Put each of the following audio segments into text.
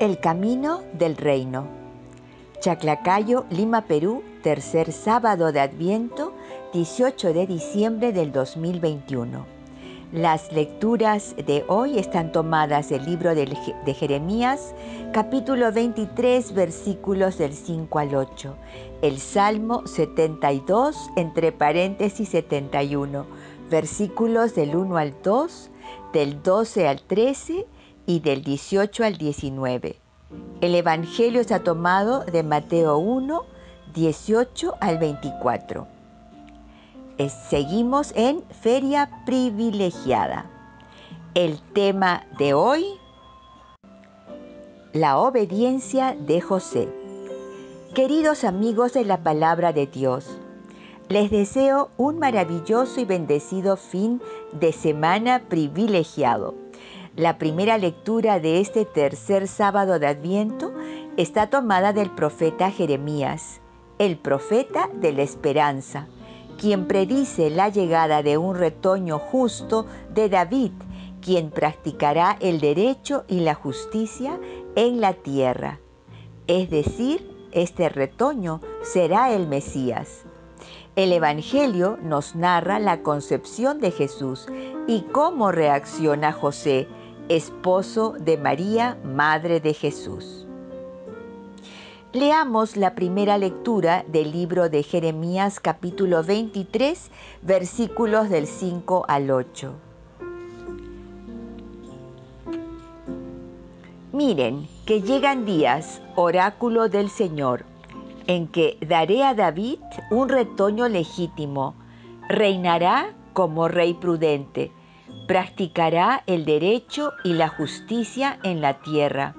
El camino del reino. Chaclacayo, Lima, Perú, tercer sábado de Adviento, 18 de diciembre del 2021. Las lecturas de hoy están tomadas del libro de Jeremías, capítulo 23, versículos del 5 al 8, el Salmo 72, entre paréntesis 71, versículos del 1 al 2, del 12 al 13 y del 18 al 19. El Evangelio está tomado de Mateo 1, 18 al 24. Seguimos en Feria Privilegiada. El tema de hoy, la obediencia de José. Queridos amigos de la Palabra de Dios, les deseo un maravilloso y bendecido fin de semana privilegiado. La primera lectura de este tercer sábado de Adviento está tomada del profeta Jeremías, el profeta de la esperanza, quien predice la llegada de un retoño justo de David, quien practicará el derecho y la justicia en la tierra. Es decir, este retoño será el Mesías. El Evangelio nos narra la concepción de Jesús y cómo reacciona José, esposo de María, madre de Jesús. Leamos la primera lectura del libro de Jeremías, capítulo 23, versículos del 5 al 8. Miren, que llegan días, oráculo del Señor, en que daré a David un retoño legítimo, reinará como rey prudente, practicará el derecho y la justicia en la tierra.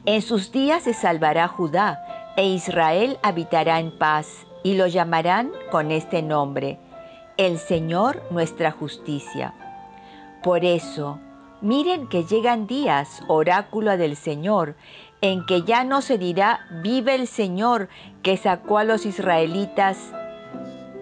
En sus días se salvará Judá, e Israel habitará en paz, y lo llamarán con este nombre: el Señor nuestra justicia. Por eso, miren que llegan días, oráculo del Señor, en que ya no se dirá: vive el Señor que sacó a los israelitas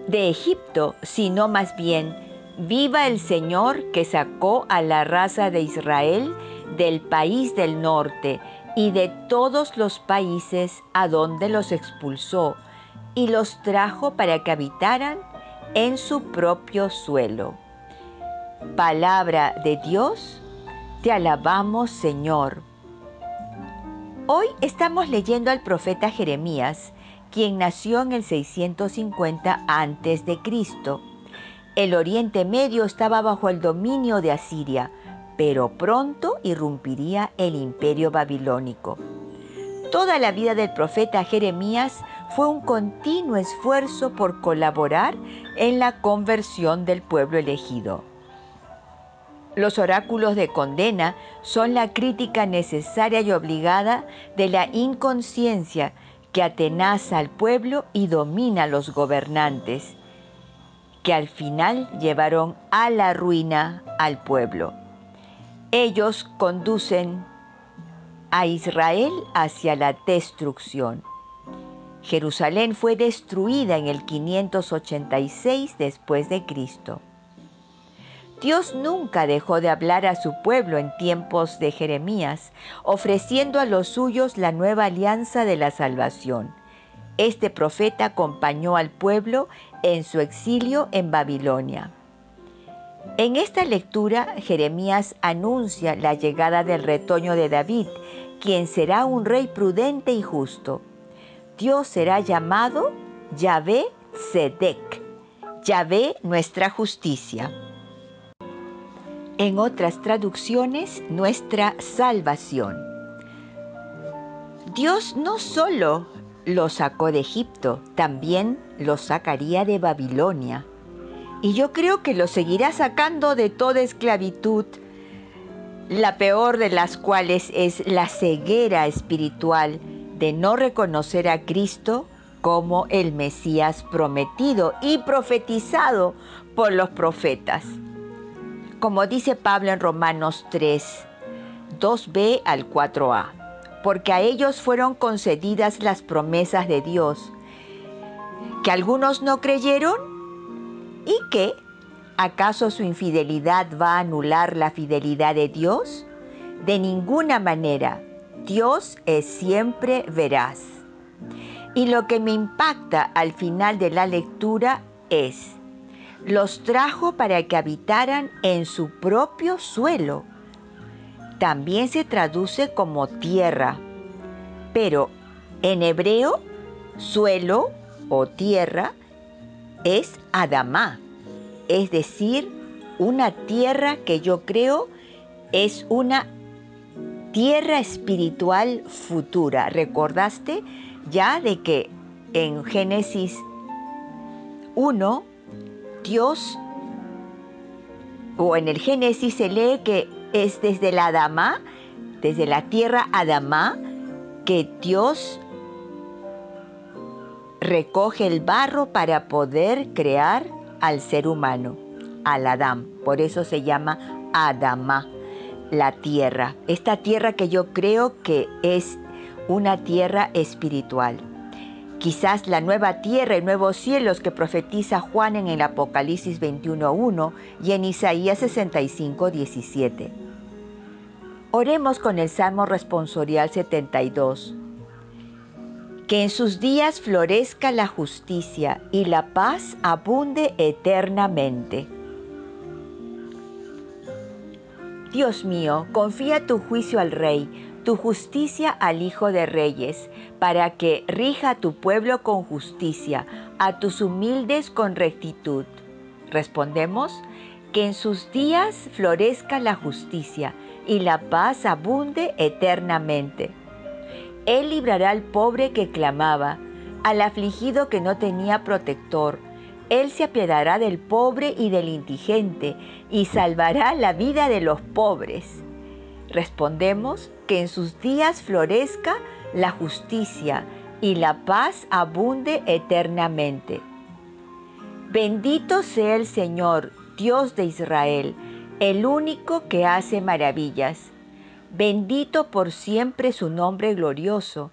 de Egipto, sino más bien: viva el Señor que sacó a la raza de Israel del país del norte y de todos los países a donde los expulsó, y los trajo para que habitaran en su propio suelo. Palabra de Dios, te alabamos, Señor. Hoy estamos leyendo al profeta Jeremías, quien nació en el 650 a.C. El Oriente Medio estaba bajo el dominio de Asiria, pero pronto irrumpiría el imperio babilónico. Toda la vida del profeta Jeremías fue un continuo esfuerzo por colaborar en la conversión del pueblo elegido. Los oráculos de condena son la crítica necesaria y obligada de la inconsciencia que atenaza al pueblo y domina a los gobernantes, que al final llevaron a la ruina al pueblo. Ellos conducen a Israel hacia la destrucción. Jerusalén fue destruida en el 586 después de Cristo. Dios nunca dejó de hablar a su pueblo en tiempos de Jeremías, ofreciendo a los suyos la nueva alianza de la salvación. Este profeta acompañó al pueblo en su exilio en Babilonia. En esta lectura, Jeremías anuncia la llegada del retoño de David, quien será un rey prudente y justo. Dios será llamado Yahvé Sedec, Yahvé nuestra justicia. En otras traducciones, nuestra salvación. Dios no solo lo sacó de Egipto, también lo sacaría de Babilonia. Y yo creo que lo seguirá sacando de toda esclavitud, la peor de las cuales es la ceguera espiritual de no reconocer a Cristo como el Mesías prometido y profetizado por los profetas. Como dice Pablo en Romanos 3, 2b al 4a, porque a ellos fueron concedidas las promesas de Dios, que algunos no creyeron. ¿Y qué? ¿Acaso su infidelidad va a anular la fidelidad de Dios? De ninguna manera. Dios es siempre veraz. Y lo que me impacta al final de la lectura es: los trajo para que habitaran en su propio suelo. También se traduce como tierra, pero en hebreo, suelo o tierra es Adamá, es decir, una tierra que yo creo es una tierra espiritual futura. ¿Recordaste ya de que en Génesis 1, Dios, o en el Génesis se lee que es desde la Adamá, desde la tierra Adamá, que Dios recoge el barro para poder crear al ser humano, al Adán. Por eso se llama Adamá, la tierra. Esta tierra que yo creo que es una tierra espiritual. Quizás la nueva tierra y nuevos cielos que profetiza Juan en el Apocalipsis 21:1 y en Isaías 65:17. Oremos con el Salmo Responsorial 72. Que en sus días florezca la justicia y la paz abunde eternamente. Dios mío, confía tu juicio al Rey, tu justicia al Hijo de Reyes, para que rija a tu pueblo con justicia, a tus humildes con rectitud. Respondemos: que en sus días florezca la justicia y la paz abunde eternamente. Él librará al pobre que clamaba, al afligido que no tenía protector. Él se apiadará del pobre y del indigente y salvará la vida de los pobres. Respondemos: que en sus días florezca la justicia y la paz abunde eternamente. Bendito sea el Señor, Dios de Israel, el único que hace maravillas. Bendito por siempre su nombre glorioso.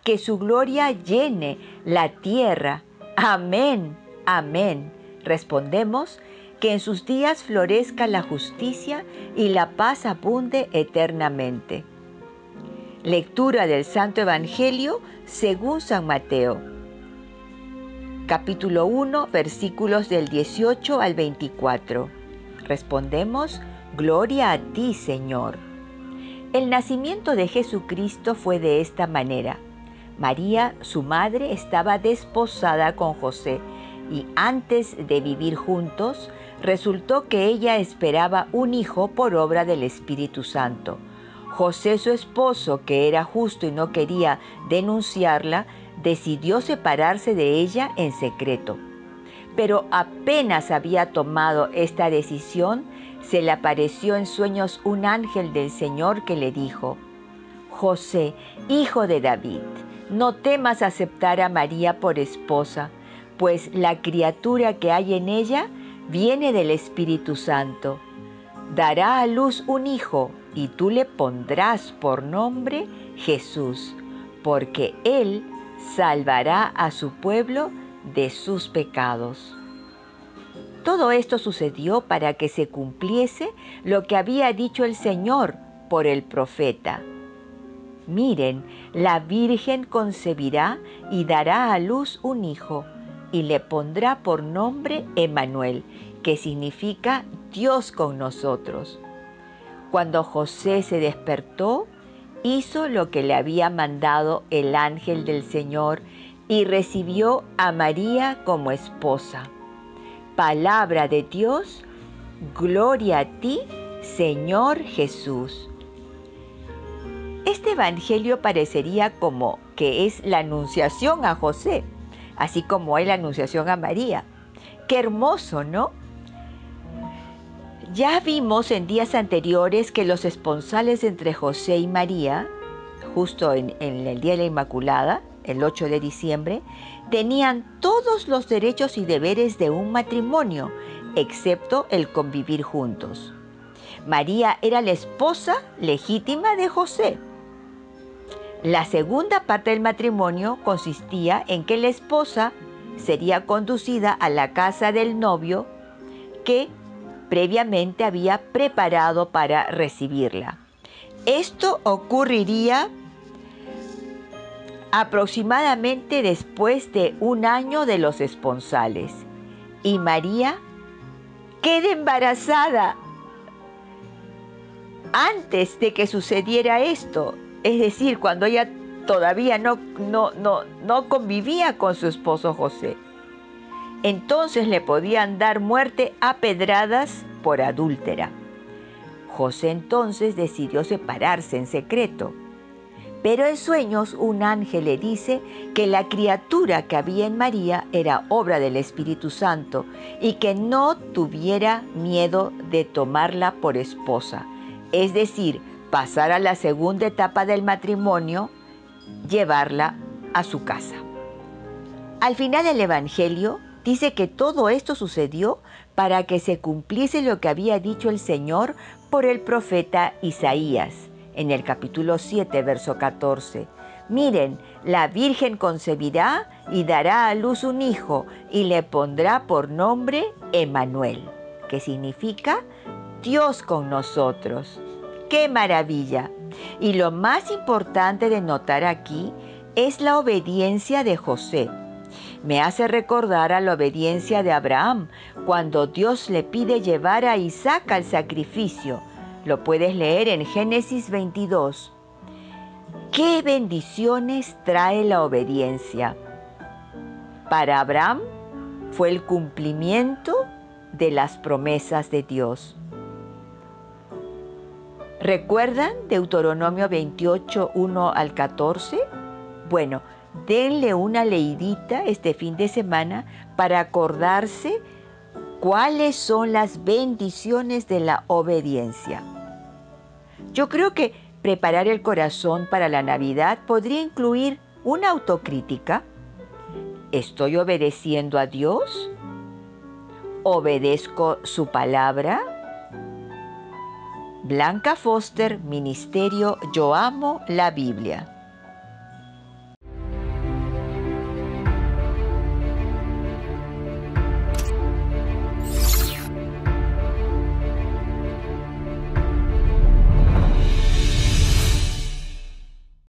Que su gloria llene la tierra. Amén, amén. Respondemos: que en sus días florezca la justicia y la paz abunde eternamente. Lectura del Santo Evangelio según San Mateo. Capítulo 1, versículos del 18 al 24. Respondemos: gloria a ti, Señor. El nacimiento de Jesucristo fue de esta manera. María, su madre, estaba desposada con José y antes de vivir juntos, resultó que ella esperaba un hijo por obra del Espíritu Santo. José, su esposo, que era justo y no quería denunciarla, decidió separarse de ella en secreto. Pero apenas había tomado esta decisión, se le apareció en sueños un ángel del Señor que le dijo: José, hijo de David, no temas aceptar a María por esposa, pues la criatura que hay en ella viene del Espíritu Santo. Dará a luz un hijo y tú le pondrás por nombre Jesús, porque él salvará a su pueblo de sus pecados. Todo esto sucedió para que se cumpliese lo que había dicho el Señor por el profeta. Miren, la Virgen concebirá y dará a luz un hijo, y le pondrá por nombre Emmanuel, que significa Dios con nosotros. Cuando José se despertó, hizo lo que le había mandado el ángel del Señor y recibió a María como esposa. Palabra de Dios, gloria a ti, Señor Jesús. Este evangelio parecería como que es la anunciación a José, así como es la anunciación a María. ¡Qué hermoso!, ¿no? Ya vimos en días anteriores que los esponsales entre José y María, justo en el Día de la Inmaculada, el 8 de diciembre, tenían todos los derechos y deberes de un matrimonio, excepto el convivir juntos. María era la esposa legítima de José. La segunda parte del matrimonio consistía en que la esposa sería conducida a la casa del novio que previamente había preparado para recibirla. Esto ocurriría aproximadamente después de 1 año de los esponsales. Y María queda embarazada antes de que sucediera esto. Es decir, cuando ella todavía no convivía con su esposo José. Entonces le podían dar muerte a pedradas por adúltera. José entonces decidió separarse en secreto. Pero en sueños un ángel le dice que la criatura que había en María era obra del Espíritu Santo y que no tuviera miedo de tomarla por esposa. Es decir, pasar a la segunda etapa del matrimonio, llevarla a su casa. Al final del Evangelio dice que todo esto sucedió para que se cumpliese lo que había dicho el Señor por el profeta Isaías, en el capítulo 7, verso 14. Miren, la Virgen concebirá y dará a luz un hijo y le pondrá por nombre Emmanuel, que significa Dios con nosotros. ¡Qué maravilla! Y lo más importante de notar aquí es la obediencia de José. Me hace recordar a la obediencia de Abraham, cuando Dios le pide llevar a Isaac al sacrificio. Lo puedes leer en Génesis 22. ¿Qué bendiciones trae la obediencia? Para Abraham fue el cumplimiento de las promesas de Dios. ¿Recuerdan Deuteronomio 28, 1 al 14? Bueno, denle una leidita este fin de semana para acordarse cuáles son las bendiciones de la obediencia. Yo creo que preparar el corazón para la Navidad podría incluir una autocrítica. ¿Estoy obedeciendo a Dios? ¿Obedezco su palabra? Blanca Foster, Ministerio Yo Amo la Biblia.